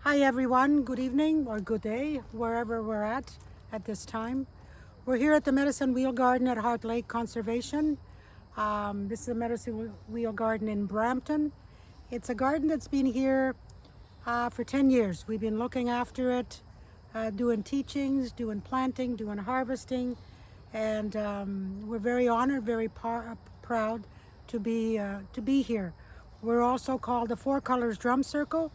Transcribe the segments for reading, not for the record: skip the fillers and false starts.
Hi everyone, good evening or good day, wherever we're at this time. We're here at the Medicine Wheel Garden at Heart Lake Conservation. This is the Medicine Wheel Garden in Brampton. It's a garden that's been here for 10 years. We've been looking after it, doing teachings, doing planting, doing harvesting, and we're very honored, very proud to be here. We're also called the Four Colors Drum Circle.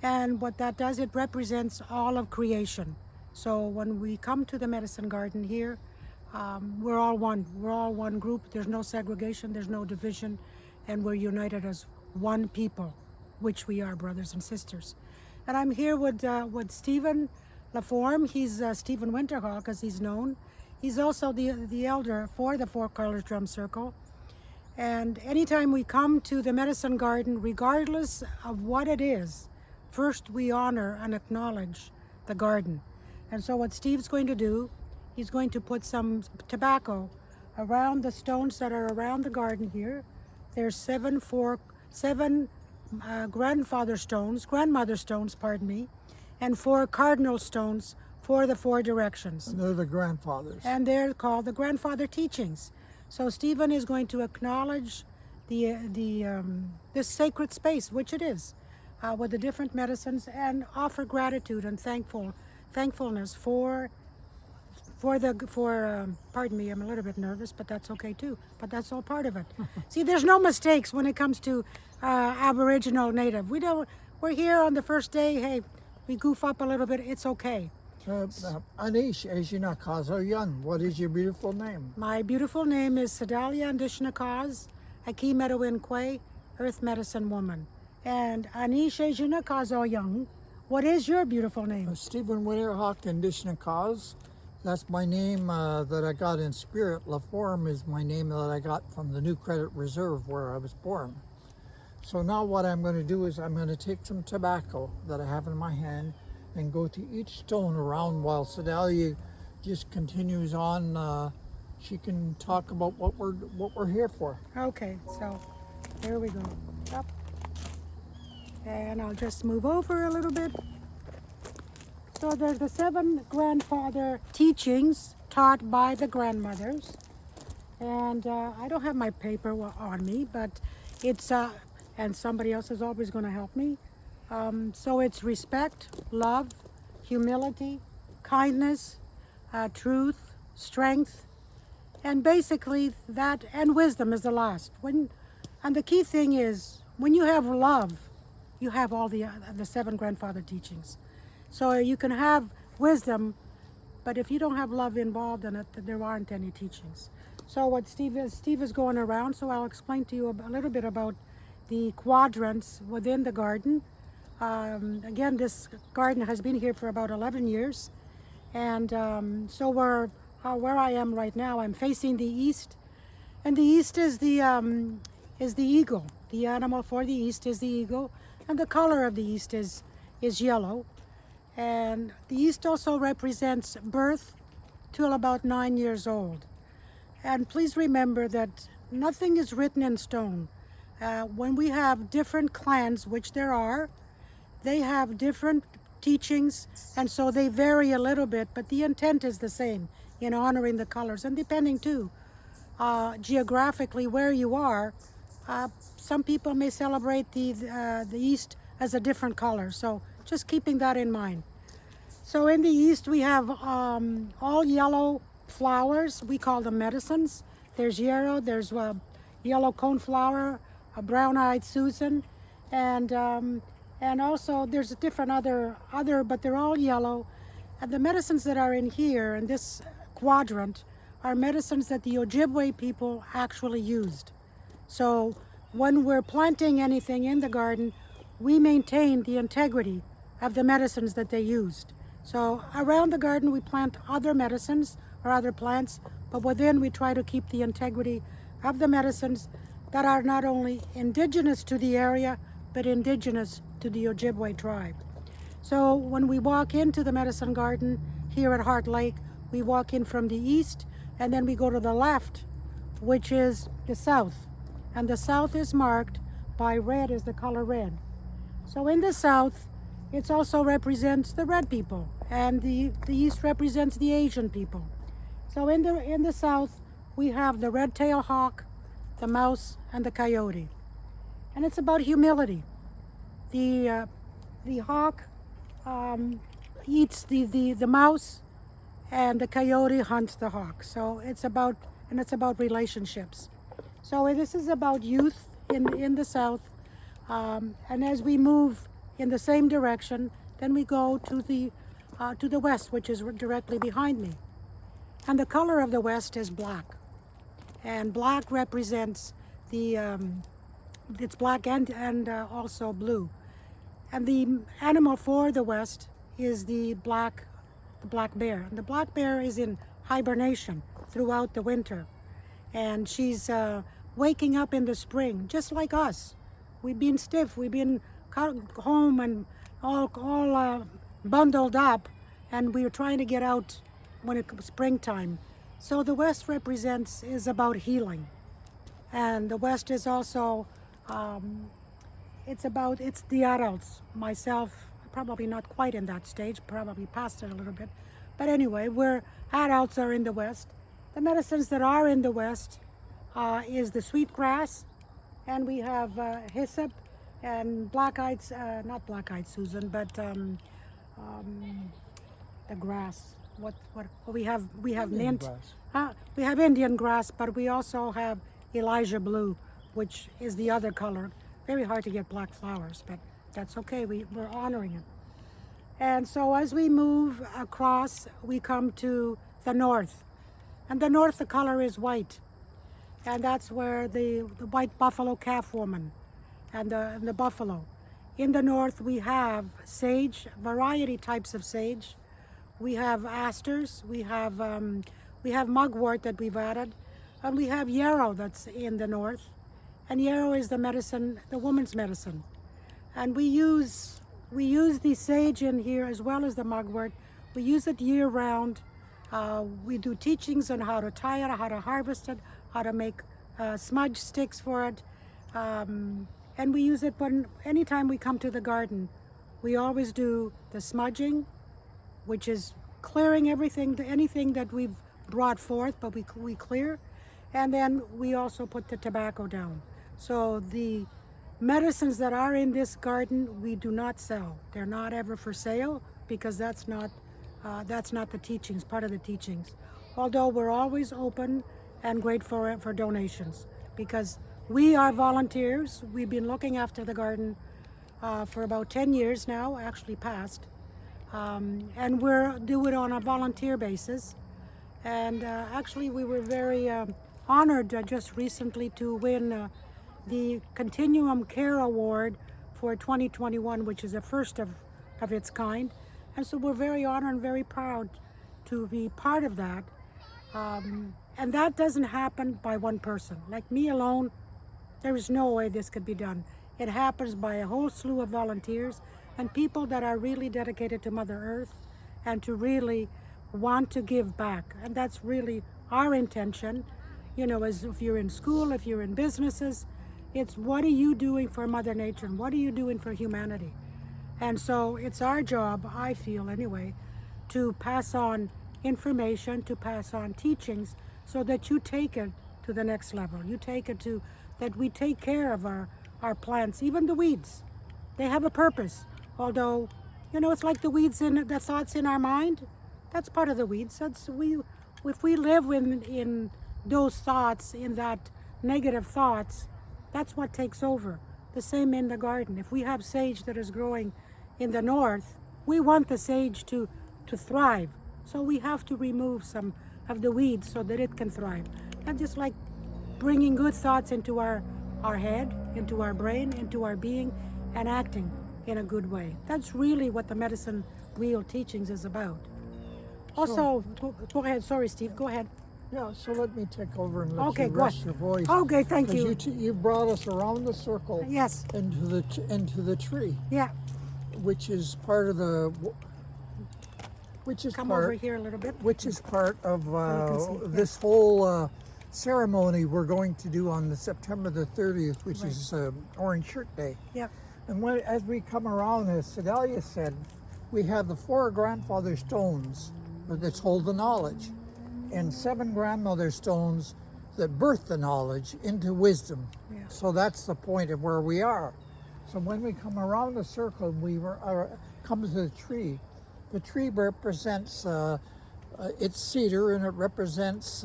And what that does, it represents all of creation. So when we come to the medicine garden here, we're all one. We're all one group. There's no segregation, there's no division, and we're united as one people, which we are, brothers and sisters. And I'm here with Stephen Laforme. He's Stephen Winterhawk, as he's known. He's also the elder for the Four Colors Drum Circle. And anytime we come to the medicine garden, regardless of what it is, first, we honor and acknowledge the garden. And so what Steve's going to do, he's going to put some tobacco around the stones that are around the garden here. There's seven grandmother stones, pardon me, and 4 cardinal stones for the 4 directions. And they're the grandfathers. And they're called the grandfather teachings. So Stephen is going to acknowledge this sacred space, which it is. With the different medicines, and offer gratitude and thankfulness for pardon me, I'm a little bit nervous, but that's okay too. But that's all part of it. See, there's no mistakes when it comes to Aboriginal Native. We're here on the first day. Hey, we goof up a little bit. It's okay. Anish Ejinakazo Yun, what is your beautiful name? My beautiful name is Sedalia Ndishnakaz Akimedowin Kwe, Earth Medicine Woman. And Anish Ejinakazo Young, what is your beautiful name? Stephen Winterhawk Ndishnakaz. That's my name that I got in spirit. Laforme is my name that I got from the New Credit Reserve where I was born. So now what I'm going to do is I'm going to take some tobacco that I have in my hand and go to each stone around while Sedalia just continues on. She can talk about what we're here for. Okay, so here we go. Up. And I'll just move over a little bit. So there's the 7 grandfather teachings taught by the grandmothers. And I don't have my paper on me, but it's, and somebody else is always going to help me. So it's respect, love, humility, kindness, truth, strength, and basically that, and wisdom is the last. And the key thing is, when you have love, you have all the 7 grandfather teachings. So you can have wisdom, but if you don't have love involved in it, there aren't any teachings. So what Steve is going around, so I'll explain to you a little bit about the quadrants within the garden. Again, this garden has been here for about 11 years. And so where I am right now, I'm facing the east. And the east is the eagle. The animal for the east is the eagle. And the color of the east is yellow. And the east also represents birth till about 9 years old. And please remember that nothing is written in stone. When we have different clans, which there are, they have different teachings, and so they vary a little bit, but the intent is the same in honoring the colors. And depending too, geographically where you are, some people may celebrate the East as a different color, so just keeping that in mind. So in the East we have all yellow flowers. We call them medicines. There's yarrow, there's yellow coneflower, a brown-eyed Susan, and also there's a different other, but they're all yellow. And the medicines that are in here in this quadrant are medicines that the Ojibwe people actually used. So when we're planting anything in the garden, we maintain the integrity of the medicines that they used. So around the garden we plant other medicines or other plants, but within we try to keep the integrity of the medicines that are not only indigenous to the area, but indigenous to the Ojibwe tribe. So when we walk into the medicine garden here at Heart Lake, we walk in from the east, and then we go to the left, which is the south. And the south is marked by red, is the color red. So in the south, it also represents the red people, and the east represents the Asian people. So in the south, we have the red-tailed hawk, the mouse, and the coyote, and it's about humility. The hawk eats the mouse, and the coyote hunts the hawk. So it's about relationships. So this is about youth in the south, and as we move in the same direction, then we go to the west, which is directly behind me. And the color of the west is black, and black represents it's black and also blue. And the animal for the west is the black bear. And the black bear is in hibernation throughout the winter, and she's waking up in the spring, just like us. We've been stiff. We've been home and all bundled up, and we're trying to get out when it's springtime. So the West is about healing, and the West is also it's the adults. Myself, probably not quite in that stage, probably past it a little bit, but anyway, where adults are in the West. The medicines that are in the West is the sweetgrass, and we have hyssop and not black-eyed Susan, but the grass. What we have Indian mint. grass. We have Indian grass, but we also have Elijah blue, which is the other color. Very hard to get black flowers, but that's okay. We're honoring it. And so as we move across, we come to the north. And the north, the color is white. And that's where the white buffalo calf woman and the buffalo. In the north, we have sage, variety types of sage. We have asters, we have mugwort that we've added, and we have yarrow that's in the north. And yarrow is the medicine, the woman's medicine. And we use the sage in here as well as the mugwort. We use it year round. We do teachings on how to tie it, how to harvest it, how to make smudge sticks for it. And we use it anytime we come to the garden. We always do the smudging, which is clearing anything that we've brought forth, but we clear. And then we also put the tobacco down. So the medicines that are in this garden, we do not sell. They're not ever for sale, because that's not the teachings, part of the teachings. Although we're always open and grateful for donations, because we are volunteers. We've been looking after the garden for about 10 years now, actually past. And we're do it on a volunteer basis. And actually we were very honored just recently to win the Continuum Care Award for 2021, which is the first of its kind. And so we're very honored and very proud to be part of that. And that doesn't happen by one person. Like me alone, there is no way this could be done. It happens by a whole slew of volunteers and people that are really dedicated to Mother Earth and to really want to give back. And that's really our intention. You know, as if you're in school, if you're in businesses, it's what are you doing for Mother Nature and what are you doing for humanity? And so it's our job, I feel anyway, to pass on information, to pass on teachings, so that you take it to the next level. You take it to that we take care of our plants, even the weeds. They have a purpose. Although, you know, it's like the weeds in the thoughts in our mind. That's part of the weeds. If we live in those thoughts, in that negative thoughts, that's what takes over. The same in the garden. If we have sage that is growing in the north, we want the sage to thrive. So we have to remove some of the weeds so that it can thrive. And just like bringing good thoughts into our head, into our brain, into our being, and acting in a good way. That's really what the Medicine Wheel Teachings is about. Also, go ahead. Sorry, Steve. Go ahead. Yeah, so let me take over and let Okay, you go rest ahead. your voice. Okay, thank you. Because you brought us around the circle Yes. into the tree, Yeah. which is part of Come over here a little bit. which is part of can see, this whole ceremony we're going to do on the September the 30th, which Right. is Orange Shirt Day. Yeah. And as we come around, as Sedalia said, we have the 4 grandfather stones that hold the knowledge, and 7 grandmother stones that birth the knowledge into wisdom. Yeah. So that's the point of where we are. So when we come around the circle, we come to the tree. The tree represents it's cedar, and it represents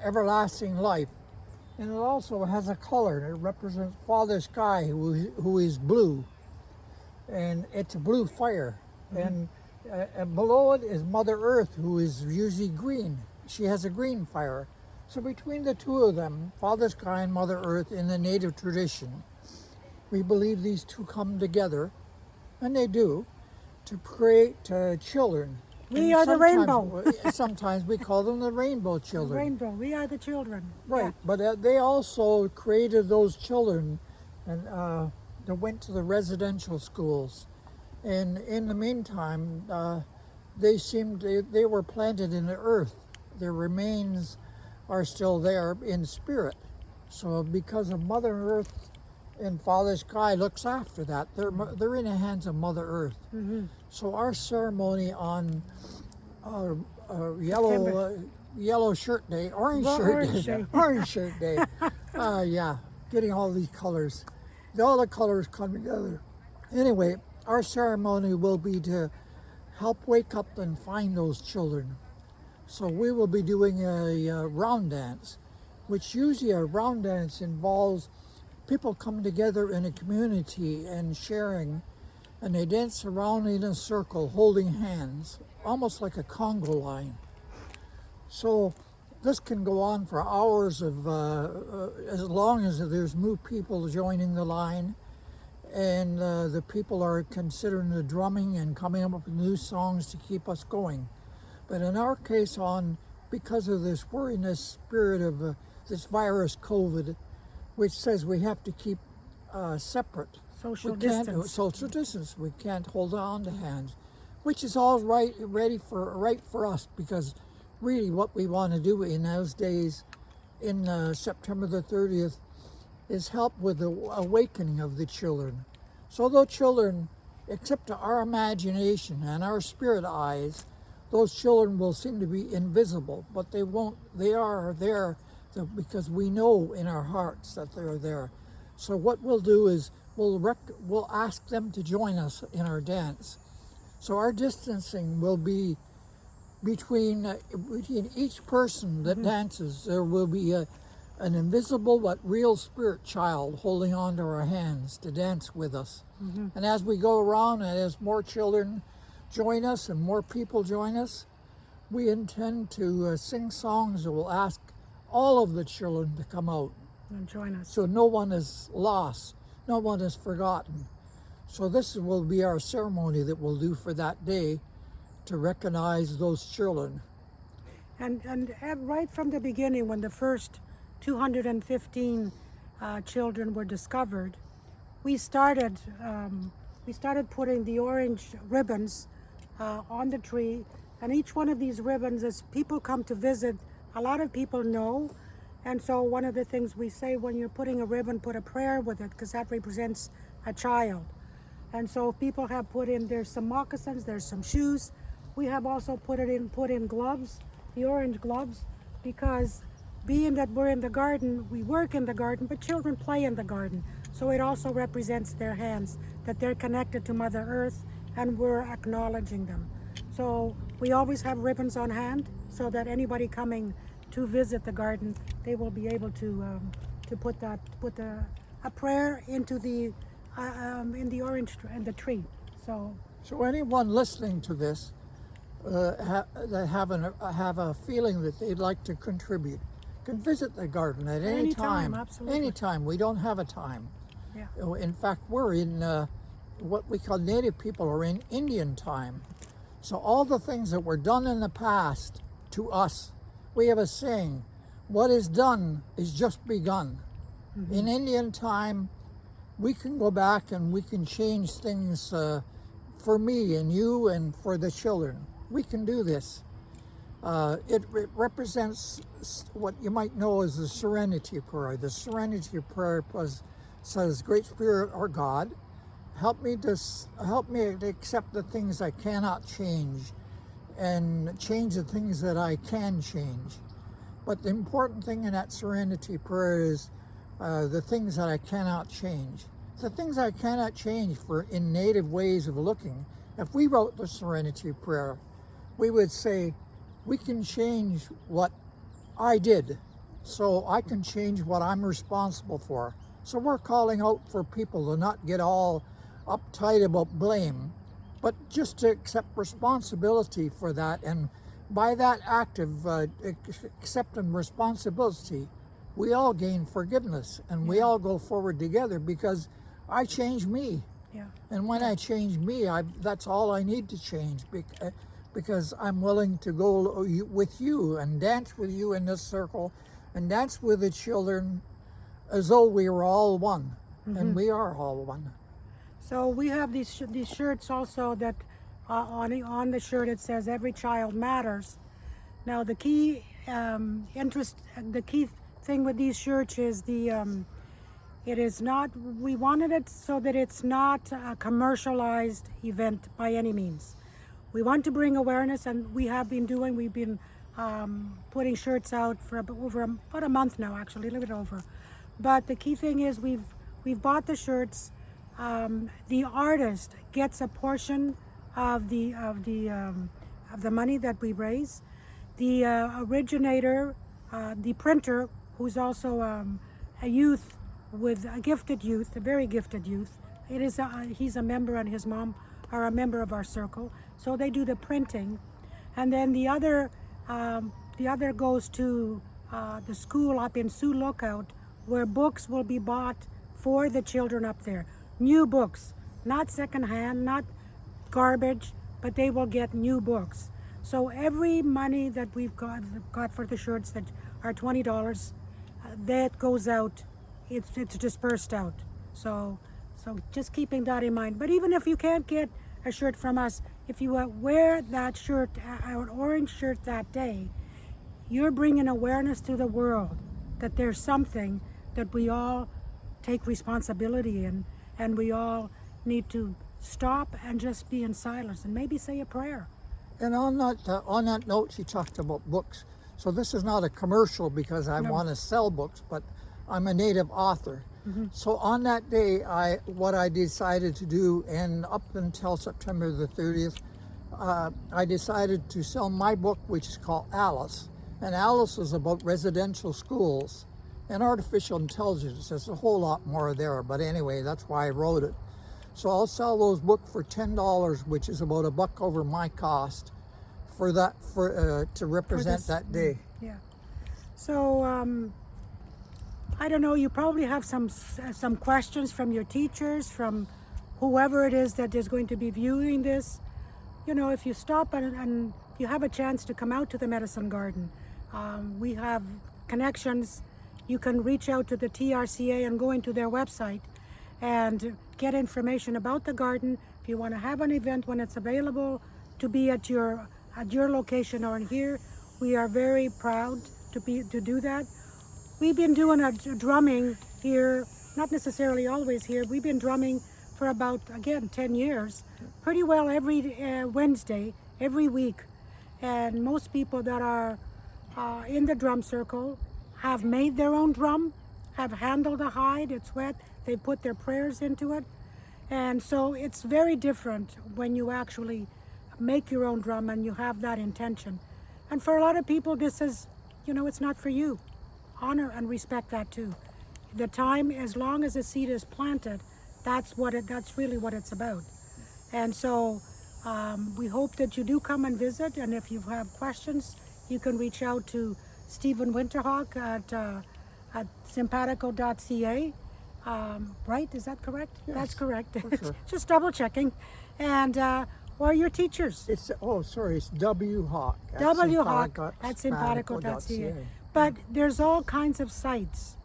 everlasting life. And it also has a color. It represents Father Sky, who is blue, and it's a blue fire. And below it is Mother Earth, who is usually green. She has a green fire. So between the two of them, Father Sky and Mother Earth, in the native tradition, we believe these two come together, and they do, to create children. We are the rainbow. Sometimes we call them the rainbow children. Rainbow. We are the children. Right, Yeah. but they also created those children, and they went to the residential schools. And in the meantime, they were planted in the earth. Their remains are still there in spirit. So because of Mother Earth and Father Sky looks after that, they're in the hands of Mother Earth. Mm-hmm. So our ceremony on yellow shirt day, orange shirt day. Yeah, getting all these colors. All the colors come together. Anyway, our ceremony will be to help wake up and find those children. So we will be doing a round dance, which usually a round dance involves people coming together in a community and sharing, and they dance around in a circle holding hands, almost like a Congo line. So this can go on for hours of as long as there's new people joining the line, and the people are considering the drumming and coming up with new songs to keep us going. But in our case, because of this worrying spirit of this virus COVID, which says we have to keep separate. Social We can't distance. social distance. We can't hold on to hands, which is all right for us, because really what we want to do in those days, in September the 30th, is help with the awakening of the children. So those children, except to our imagination and our spirit eyes, those children will seem to be invisible, but they won't. They are there because we know in our hearts that they're there. So what we'll do is we'll ask them to join us in our dance. So our distancing will be between each person that dances. There will be an invisible but real spirit child holding on to our hands to dance with us. And as we go around, and as more children join us and more people join us, we intend to sing songs that will ask all of the children to come out. And join us. So no one is lost, no one is forgotten. So this will be our ceremony that we'll do for that day to recognize those children. And right from the beginning, when the first 215 children were discovered, we started putting the orange ribbons on the tree, and each one of these ribbons, as people come to visit, a lot of people know. And so one of the things we say when you're putting a ribbon, put a prayer with it, because that represents a child. And so people have put in, there's some moccasins, there's some shoes. We have also put in gloves, the orange gloves, because being that we're in the garden, we work in the garden, but children play in the garden. So it also represents their hands, that they're connected to Mother Earth, and we're acknowledging them. So we always have ribbons on hand, so that anybody coming to visit the garden, they will be able to put a prayer into the in the orange in the tree. So anyone listening to this that have a feeling that they'd like to contribute can visit the garden at any time. Absolutely. Anytime. We don't have a time. Yeah. In fact, we're in what we call Native people are in Indian time. So all the things that were done in the past to us, we have a saying, what is done is just begun. In Indian time, we can go back and we can change things for me and you and for the children. We can do this. It represents what you might know as the Serenity Prayer. The Serenity Prayer says, Great Spirit, our God, help me to accept the things I cannot change and change the things that I can change. But the important thing in that serenity prayer is the things that I cannot change. The things I cannot change for in native ways of looking. If we wrote the serenity prayer, we would say, we can change what I did, so I can change what I'm responsible for. So we're calling out for people to not get all uptight about blame, but just to accept responsibility for that. And by that act of accepting responsibility, we all gain forgiveness and we all go forward together, because I changed me. Yeah. And when I change me, that's all I need to change, because I'm willing to go with you and dance with you in this circle and dance with the children as though we were all one. And we are all one. So we have these shirts also that on the shirt it says every child matters. Now the key the key thing with these shirts is it is not, we wanted it so that it's not a commercialized event by any means. We want to bring awareness, and we've been putting shirts out for about a month now, actually, a little bit over. But the key thing is we've bought the shirts. The artist gets a portion of the money that we raise. The originator, the printer, who's also a youth with a gifted youth, a very gifted youth. He's a member, and his mom are a member of our circle. So they do the printing, and then the other goes to the school up in Sioux Lookout, where books will be bought for the children up there. New books, not secondhand, not garbage, but they will get new books. So every money that we've got for the shirts that are $20, that goes out. It's dispersed out. So just keeping that in mind. But even if you can't get a shirt from us, if you wear that shirt, an orange shirt that day, you're bringing awareness to the world that there's something that we all take responsibility in, and we all need to stop and just be in silence and maybe say a prayer. And on that note, she talked about books. So this is not a commercial because I want to sell books, but I'm a native author. So on that day, what I decided to do, and up until September the 30th, I decided to sell my book, which is called Alice. And Alice is about residential schools and artificial intelligence. There's a whole lot more there, but anyway, that's why I wrote it. So I'll sell those books for $10, which is about $1 over my cost to represent that day. Yeah. So I don't know. You probably have some questions from your teachers, from whoever it is that is going to be viewing this. You know, if you stop and you have a chance to come out to the Medicine Garden, we have connections. You can reach out to the TRCA and go into their website and get information about the garden. If you want to have an event when it's available to be at your location or in here, we are very proud to do that. We've been doing a drumming here, not necessarily always here. We've been drumming for about, again, 10 years, pretty well every Wednesday, every week. And most people that are in the drum circle have made their own drum, have handled the hide, it's wet, they put their prayers into it. And so it's very different when you actually make your own drum and you have that intention. And for a lot of people, this is, you know, it's not for you. Honor and respect that too. The time, as long as the seed is planted, that's really what it's about. And so we hope that you do come and visit, and if you have questions, you can reach out to Stephen Winterhawk at simpatico.ca. Right, is that correct? Yes, that's correct. sure. Just double checking. And or your teachers. It's W Hawk. W Hawk at simpatico.ca. But there's all kinds of sites.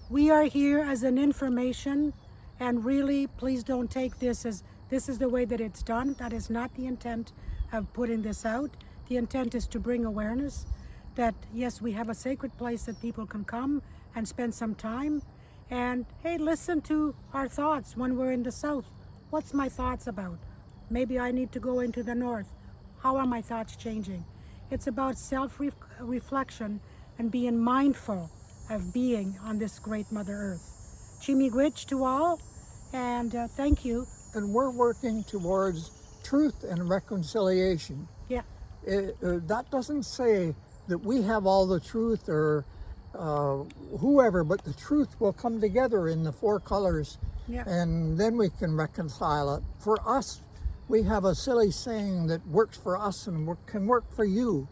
We are here as an information, and really, please don't take this as this is the way that it's done. That is not the intent of putting this out. The intent is to bring awareness that, yes, we have a sacred place that people can come and spend some time. And, hey, listen to our thoughts when we're in the South What's my thoughts about? Maybe I need to go into the north. How are my thoughts changing? It's about self-reflection and being mindful of being on this great Mother Earth. Chimigwich to all, and thank you. And we're working towards truth and reconciliation. Yeah, That doesn't say that we have all the truth or whoever, but the truth will come together in the four colors, yeah, and then we can reconcile it. For us, we have a silly saying that works for us and can work for you.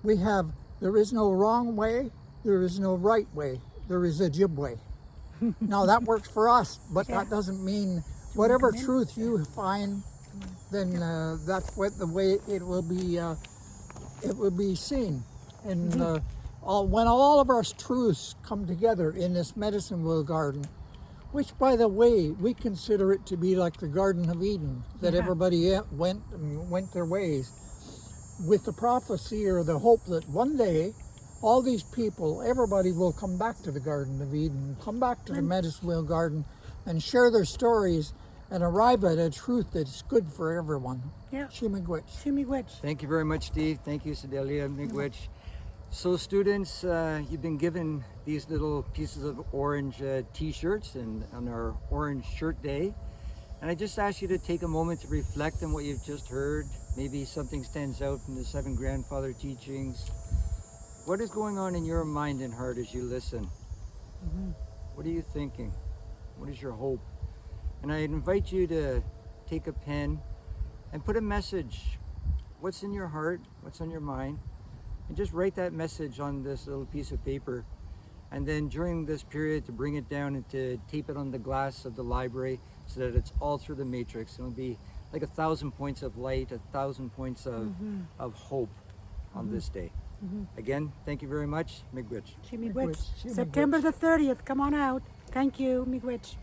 We have, there is no wrong way, there is no right way, there is a jib way. Now that works for us, but Yeah. that doesn't mean whatever come in? truth you find, then that's what the way it will be seen. And when all of our truths come together in this medicine wheel garden, which by the way, we consider it to be like the Garden of Eden, that Yeah. everybody went their ways, with the prophecy or the hope that one day all these people, everybody will come back to the Garden of Eden, come back to the medicine wheel garden and share their stories and arrive at a truth that's good for everyone. yeah. Chimigwich. Chimigwich. Thank you very much, Steve. Thank you, Sedelia Miigwech. So students, you've been given these little pieces of orange t-shirts and on our Orange Shirt Day. And I just ask you to take a moment to reflect on what you've just heard. Maybe something stands out from the 7 grandfather teachings. What is going on in your mind and heart as you listen? What are you thinking? What is your hope? And I invite you to take a pen and put a message. What's in your heart? What's on your mind? And just write that message on this little piece of paper. And then during this period to bring it down and to tape it on the glass of the library so that it's all through the matrix. It'll be like 1,000 points of light, 1,000 points of hope on this day. Again, thank you very much. Miigwech. Chimigwich. Chimigwich. September the 30th. Come on out. Thank you, Miigwich.